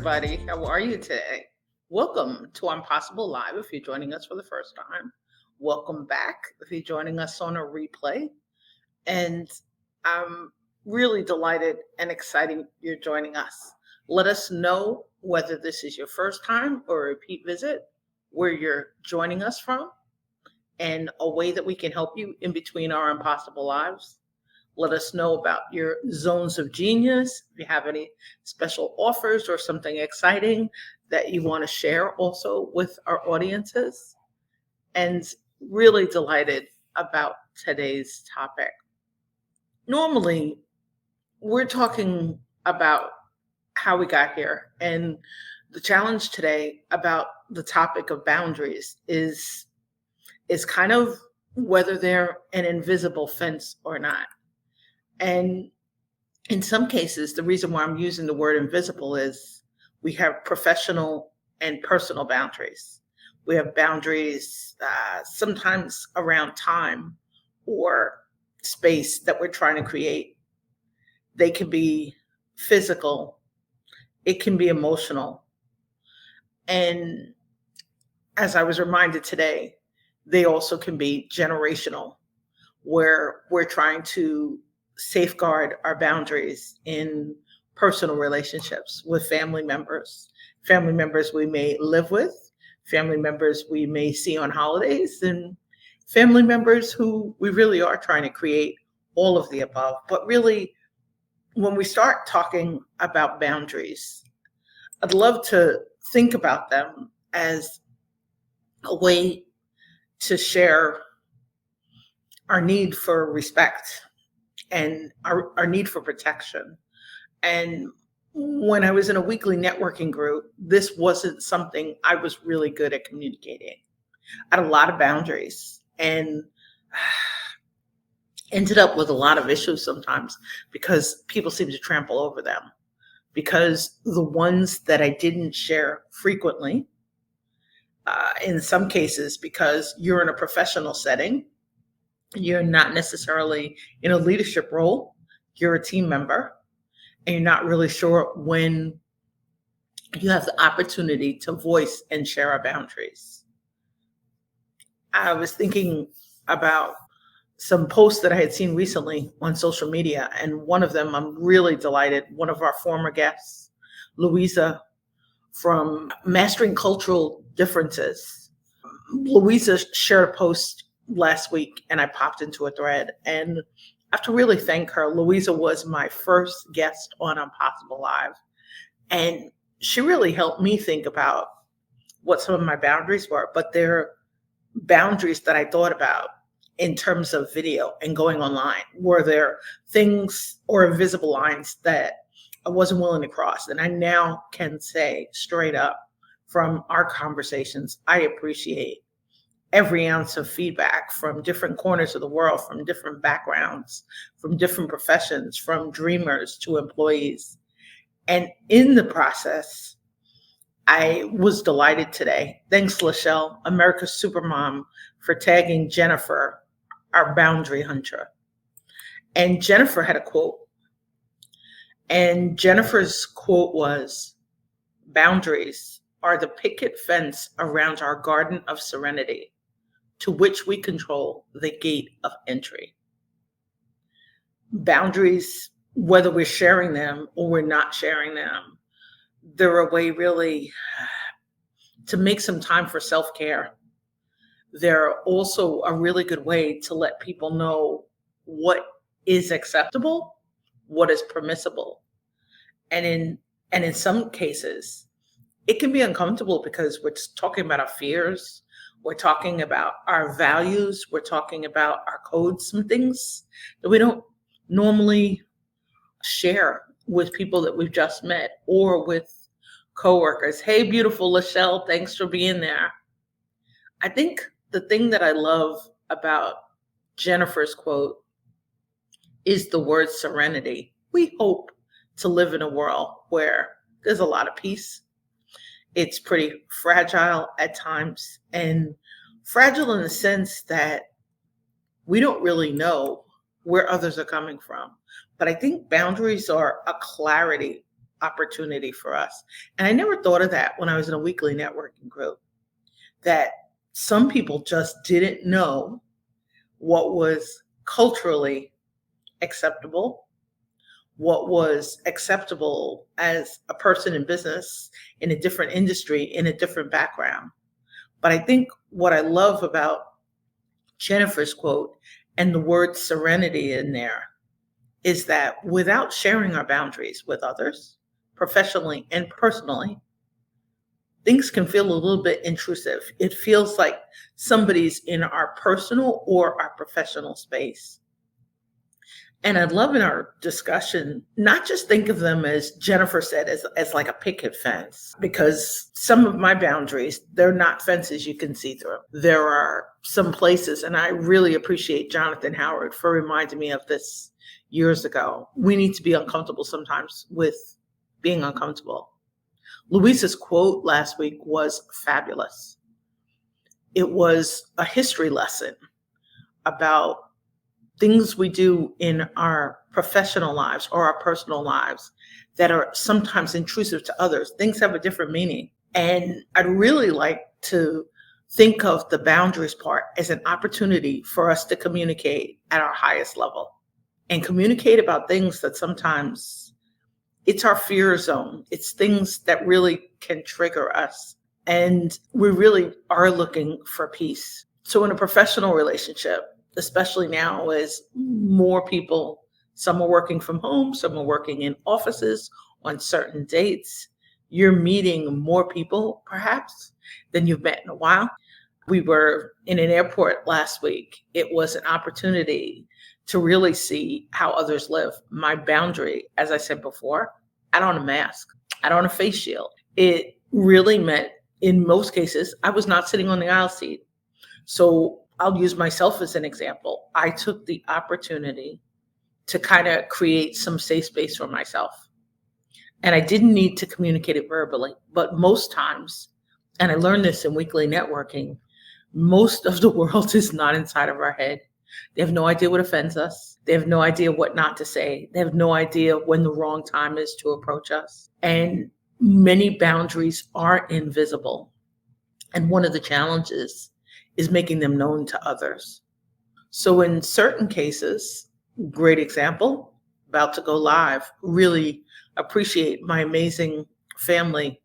everybody. How are you today? Welcome to Impossible Live if you're joining us for the first time. Welcome back if you're joining us on a replay. And I'm really delighted and excited you're joining us. Let us know whether this is your first time or a repeat visit, where you're joining us from, and a way that we can help you in between our impossible lives. Let us know about your zones of genius. If you have any special offers or something exciting that you want to share also with our audiences. And really delighted about today's topic. Normally, we're talking about how we got here. And the challenge today about the topic of boundaries is kind of whether they're an invisible fence or not. And in some cases, the reason why I'm using the word invisible is we have professional and personal boundaries. We have boundaries sometimes around time or space that we're trying to create. They can be physical, it can be emotional. And as I was reminded today, they also can be generational, where we're trying to safeguard our boundaries in personal relationships with family members we may live with, family members we may see on holidays, and family members who we really are trying to create all of the above. But really, when we start talking about boundaries, I'd love to think about them as a way to share our need for respect and our need for protection. And when I was in a weekly networking group, this wasn't something I was really good at communicating. I had a lot of boundaries and ended up with a lot of issues sometimes because people seem to trample over them. Because the ones that I didn't share frequently, in some cases, because you're in a professional setting, you're not necessarily in a leadership role, you're a team member, and you're not really sure when you have the opportunity to voice and share our boundaries. I was thinking about some posts that I had seen recently on social media, and one of them I'm really delighted, one of our former guests, Louisa from Mastering Cultural Differences. Louisa shared a post last week and I popped into a thread, and I have to really thank her. Louisa was my first guest on Impossible Live, and she really helped me think about what some of my boundaries were, but they're boundaries that I thought about in terms of video and going online. Were there things or invisible lines that I wasn't willing to cross? And I now can say straight up from our conversations, I appreciate every ounce of feedback from different corners of the world, from different backgrounds, from different professions, from dreamers to employees. And in the process, I was delighted today. Thanks, Lachelle, America's Supermom, for tagging Jennifer, our boundary hunter. And Jennifer had a quote. And Jennifer's quote was, "Boundaries are the picket fence around our garden of serenity, to which we control the gate of entry." Boundaries, whether we're sharing them or we're not sharing them, they're a way really to make some time for self-care. They're also a really good way to let people know what is acceptable, what is permissible. And in some cases, it can be uncomfortable because we're talking about our fears, we're talking about our values, we're talking about our codes, some things that we don't normally share with people that we've just met or with coworkers. Hey, beautiful Lachelle, thanks for being there. I think the thing that I love about Jennifer's quote is the word serenity. We hope to live in a world where there's a lot of peace. It's pretty fragile at times, and fragile in the sense that we don't really know where others are coming from. But I think boundaries are a clarity opportunity for us. And I never thought of that when I was in a weekly networking group, that some people just didn't know what was culturally acceptable, what was acceptable as a person in business, in a different industry, in a different background. But I think what I love about Jennifer's quote and the word serenity in there is that without sharing our boundaries with others, professionally and personally, things can feel a little bit intrusive. It feels like somebody's in our personal or our professional space. And I'd love in our discussion, not just think of them, as Jennifer said, as like a picket fence, because some of my boundaries, they're not fences you can see through. There are some places, and I really appreciate Jonathan Howard for reminding me of this years ago. We need to be uncomfortable sometimes with being uncomfortable. Louisa's quote last week was fabulous. It was a history lesson about things we do in our professional lives or our personal lives that are sometimes intrusive to others. Things have a different meaning. And I'd really like to think of the boundaries part as an opportunity for us to communicate at our highest level and communicate about things that sometimes it's our fear zone. It's things that really can trigger us. And we really are looking for peace. So in a professional relationship, especially now as more people, some are working from home, some are working in offices on certain dates, you're meeting more people perhaps than you've met in a while. We were in an airport last week. It was an opportunity to really see how others live. My boundary, as I said before, I don't own a mask. I don't own a face shield. It really meant, in most cases, I was not sitting on the aisle seat. So I'll use myself as an example. I took the opportunity to kind of create some safe space for myself. And I didn't need to communicate it verbally, but most times, and I learned this in weekly networking, most of the world is not inside of our head. They have no idea what offends us. They have no idea what not to say. They have no idea when the wrong time is to approach us. And many boundaries are invisible. And one of the challenges is making them known to others. So in certain cases, great example, about to go live, really appreciate my amazing family,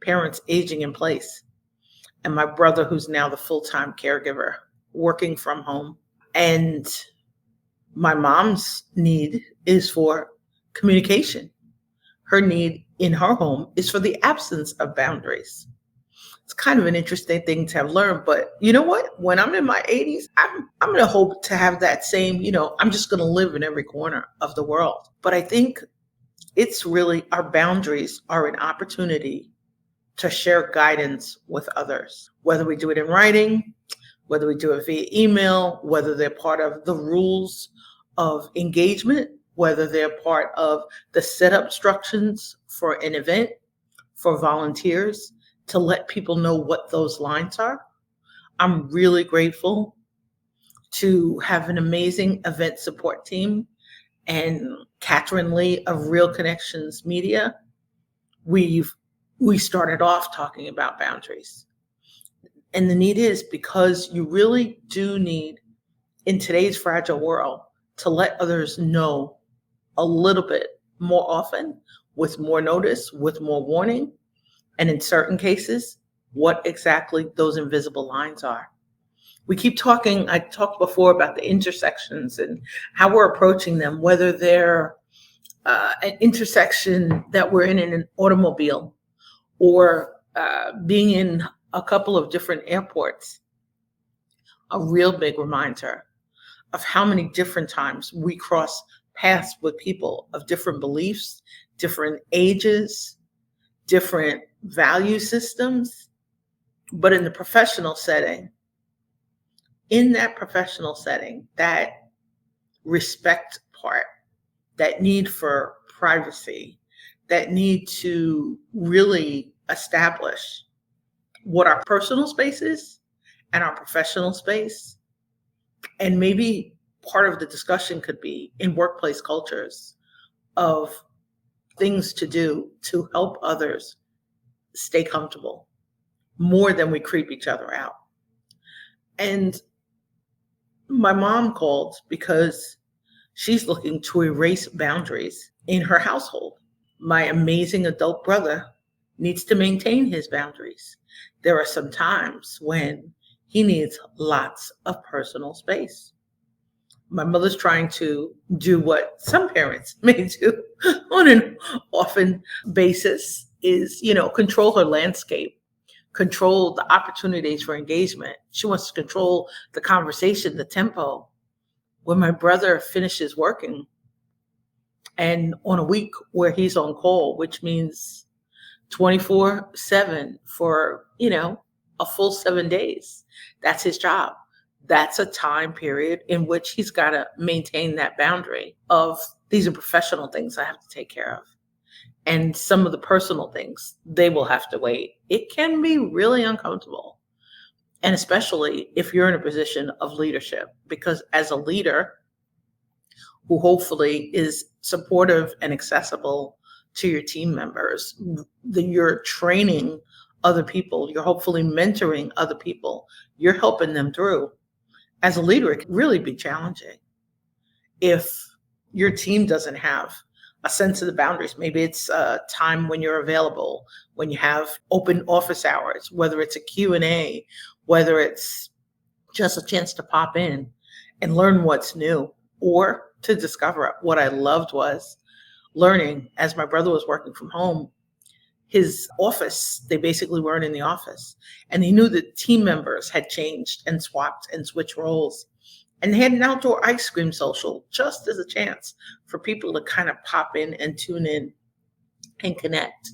parents aging in place, and my brother who's now the full-time caregiver, working from home. And my mom's need is for communication. Her need in her home is for the absence of boundaries. It's kind of an interesting thing to have learned, but you know what? When I'm in my 80s, I'm going to hope to have that same, I'm just going to live in every corner of the world. But I think it's really, our boundaries are an opportunity to share guidance with others, whether we do it in writing, whether we do it via email, whether they're part of the rules of engagement, whether they're part of the setup instructions for an event, for volunteers, to let people know what those lines are. I'm really grateful to have an amazing event support team and Catherine Lee of Real Connections Media. We started off talking about boundaries. And the need is because you really do need, in today's fragile world, to let others know a little bit more often, with more notice, with more warning, and in certain cases, what exactly those invisible lines are. We keep talking, I talked before about the intersections and how we're approaching them, whether they're an intersection that we're in an automobile or being in a couple of different airports. A real big reminder of how many different times we cross paths with people of different beliefs, different ages, different value systems. But in the professional setting, that respect part, that need for privacy, that need to really establish what our personal space is and our professional space. And maybe part of the discussion could be in workplace cultures of things to do to help others stay comfortable more than we creep each other out. And my mom called because she's looking to erase boundaries in her household. My amazing adult brother needs to maintain his boundaries. There are some times when he needs lots of personal space. My mother's trying to do what some parents may do on an often basis is, control her landscape, control the opportunities for engagement. She wants to control the conversation, the tempo. When my brother finishes working and on a week where he's on call, which means 24/7 for, a full 7 days, that's his job. That's a time period in which he's got to maintain that boundary of these are professional things I have to take care of. And some of the personal things, they will have to wait. It can be really uncomfortable. And especially if you're in a position of leadership, because as a leader who hopefully is supportive and accessible to your team members, you're training other people, you're hopefully mentoring other people, you're helping them through. As a leader, it can really be challenging if your team doesn't have a sense of the boundaries. Maybe it's a time when you're available, when you have open office hours, whether it's a Q&A, whether it's just a chance to pop in and learn what's new or to discover. What I loved was learning as my brother was working from home, his office, they basically weren't in the office. And he knew that team members had changed and swapped and switched roles. And they had an outdoor ice cream social just as a chance for people to kind of pop in and tune in and connect.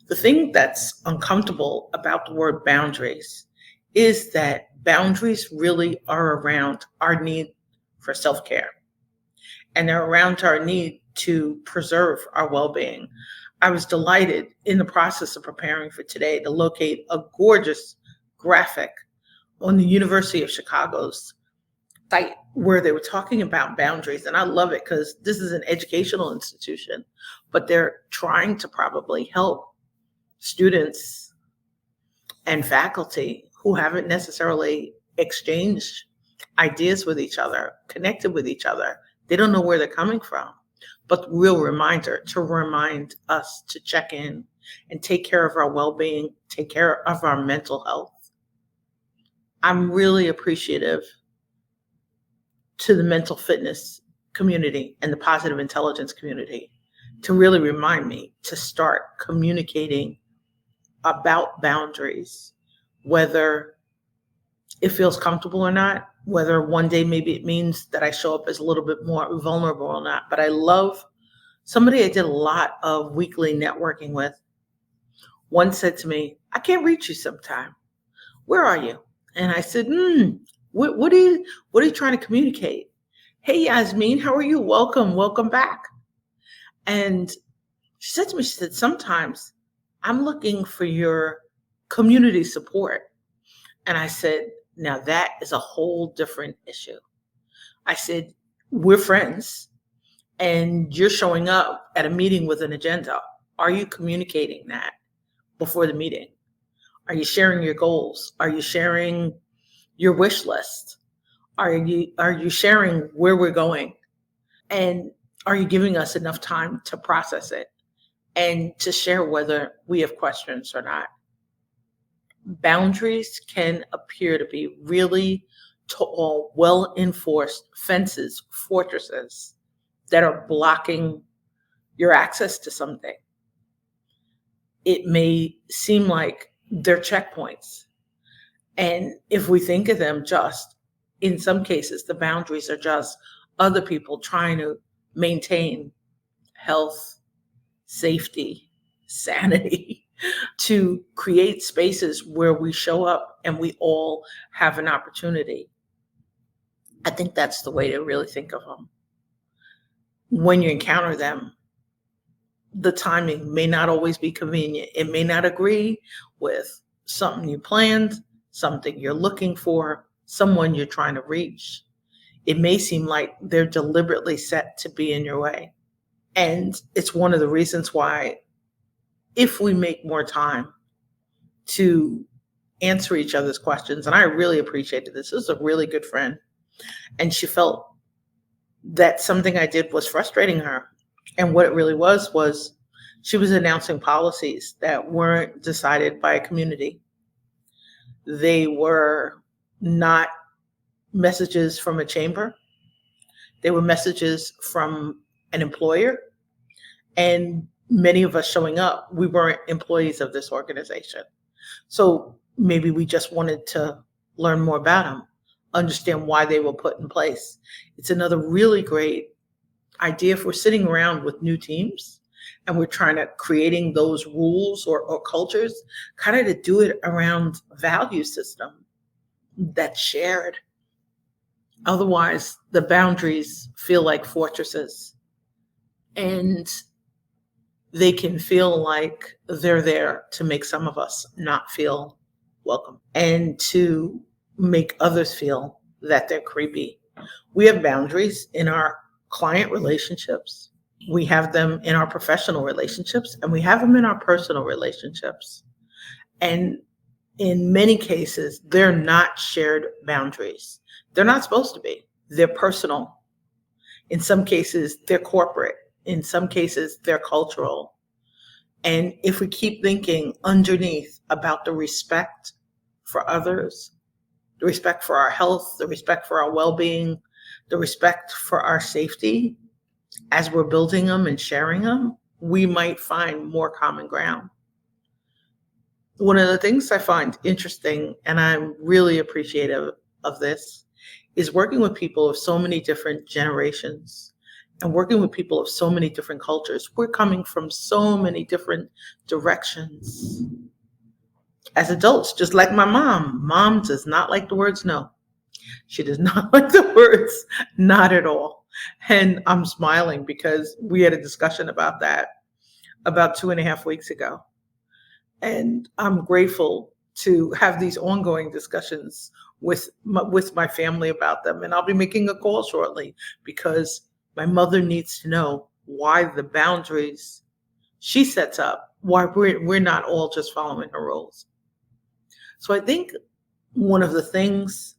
The thing that's uncomfortable about the word boundaries is that boundaries really are around our need for self-care. And they're around our need to preserve our well-being. I was delighted in the process of preparing for today to locate a gorgeous graphic on the University of Chicago's site where they were talking about boundaries. And I love it because this is an educational institution, but they're trying to probably help students and faculty who haven't necessarily exchanged ideas with each other, connected with each other. They don't know where they're coming from. But the real reminder to remind us to check in and take care of our well-being, take care of our mental health. I'm really appreciative to the mental fitness community and the positive intelligence community to really remind me to start communicating about boundaries, whether it feels comfortable or not, whether one day maybe it means that I show up as a little bit more vulnerable or not. But I love somebody I did a lot of weekly networking with. One said to me, I can't reach you sometime. Where are you? And I said, what are you trying to communicate? Hey, Yasmin, how are you? Welcome back. And she said to me, sometimes I'm looking for your community support. And I said, now that is a whole different issue. I said, we're friends and you're showing up at a meeting with an agenda. Are you communicating that before the meeting? Are you sharing your goals? Are you sharing your wish list? Are you sharing where we're going? And are you giving us enough time to process it and to share whether we have questions or not? Boundaries can appear to be really tall, well-enforced fences, fortresses that are blocking your access to something. It may seem like they're checkpoints. And if we think of them just, in some cases, the boundaries are just other people trying to maintain health, safety, sanity, to create spaces where we show up and we all have an opportunity. I think that's the way to really think of them. When you encounter them, the timing may not always be convenient. It may not agree with something you planned, something you're looking for, someone you're trying to reach. It may seem like they're deliberately set to be in your way. And it's one of the reasons why, if we make more time to answer each other's questions, and I really appreciated this. This is a really good friend. And she felt that something I did was frustrating her. And what it really was she was announcing policies that weren't decided by a community. They were not messages from a chamber. They were messages from an employer. And many of us showing up, we weren't employees of this organization. So maybe we just wanted to learn more about them, understand why they were put in place. It's another really great idea if we're sitting around with new teams and we're trying to creating those rules or cultures, kind of to do it around value system that's shared. Otherwise, the boundaries feel like fortresses, and they can feel like they're there to make some of us not feel welcome and to make others feel that they're creepy. We have boundaries in our client relationships. We have them in our professional relationships, and we have them in our personal relationships. And in many cases, they're not shared boundaries. They're not supposed to be. They're personal. In some cases, they're corporate. In some cases, they're cultural. And if we keep thinking underneath about the respect for others, the respect for our health, the respect for our well-being, the respect for our safety, as we're building them and sharing them, we might find more common ground. One of the things I find interesting, and I'm really appreciative of this, is working with people of so many different generations and working with people of so many different cultures. We're coming from so many different directions. As adults, just like my mom does not like the words no. She does not like the words not at all. And I'm smiling because we had a discussion about that about 2.5 weeks ago. And I'm grateful to have these ongoing discussions with my family about them. And I'll be making a call shortly because my mother needs to know why the boundaries she sets up, why we're not all just following her rules. So I think one of the things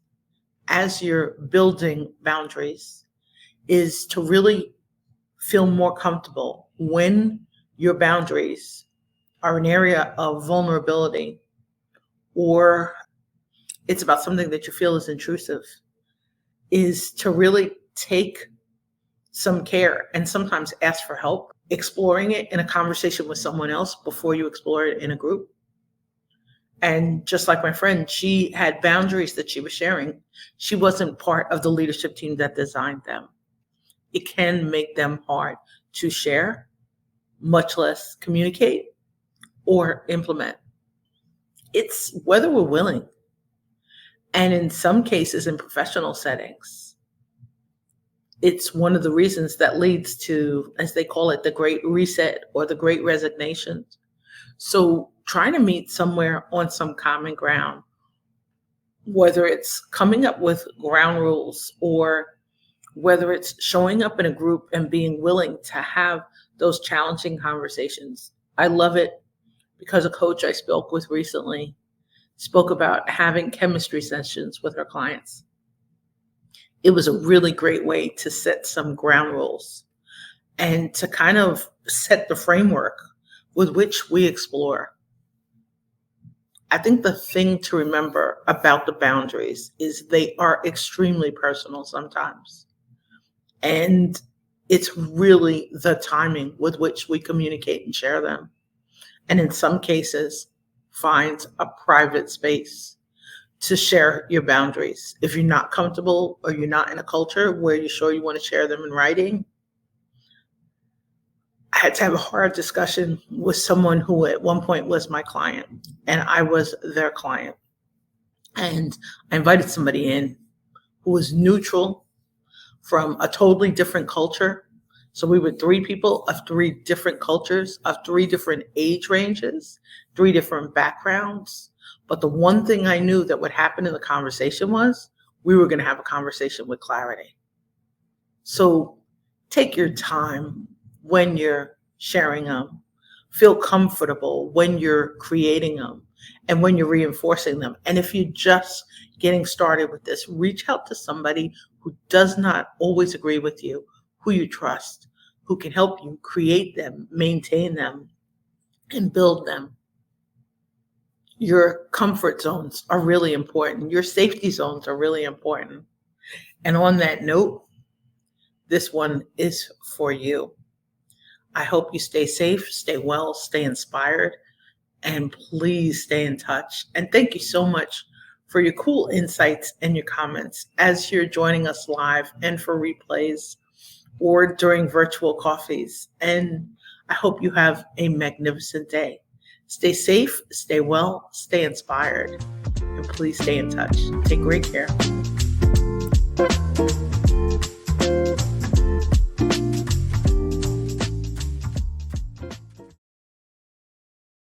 as you're building boundaries is to really feel more comfortable when your boundaries are an area of vulnerability or it's about something that you feel is intrusive, is to really take some care and sometimes ask for help, exploring it in a conversation with someone else before you explore it in a group. And just like my friend, she had boundaries that she was sharing. She wasn't part of the leadership team that designed them. It can make them hard to share, much less communicate or implement. It's whether we're willing. And in some cases, in professional settings, it's one of the reasons that leads to, as they call it, the Great Reset or the Great Resignation. So trying to meet somewhere on some common ground, whether it's coming up with ground rules or whether it's showing up in a group and being willing to have those challenging conversations. I love it because a coach I spoke with recently spoke about having chemistry sessions with her clients. It was a really great way to set some ground rules and to kind of set the framework with which we explore. I think the thing to remember about the boundaries is they are extremely personal sometimes. And it's really the timing with which we communicate and share them. And in some cases, find a private space to share your boundaries. If you're not comfortable or you're not in a culture where you're sure you want to share them in writing, I had to have a hard discussion with someone who at one point was my client and I was their client. And I invited somebody in who was neutral from a totally different culture. So we were 3 people of 3 different cultures, of 3 different age ranges, 3 different backgrounds. But the one thing I knew that would happen in the conversation was we were going to have a conversation with clarity. So take your time when you're sharing them. Feel comfortable when you're creating them and when you're reinforcing them. And if you're just getting started with this, reach out to somebody who does not always agree with you, who you trust, who can help you create them, maintain them, and build them. Your comfort zones are really important. Your safety zones are really important. And on that note, this one is for you. I hope you stay safe, stay well, stay inspired, and please stay in touch. And thank you so much for your cool insights and your comments as you're joining us live and for replays or during virtual coffees. And I hope you have a magnificent day. Stay safe, stay well, stay inspired, and please stay in touch. Take great care.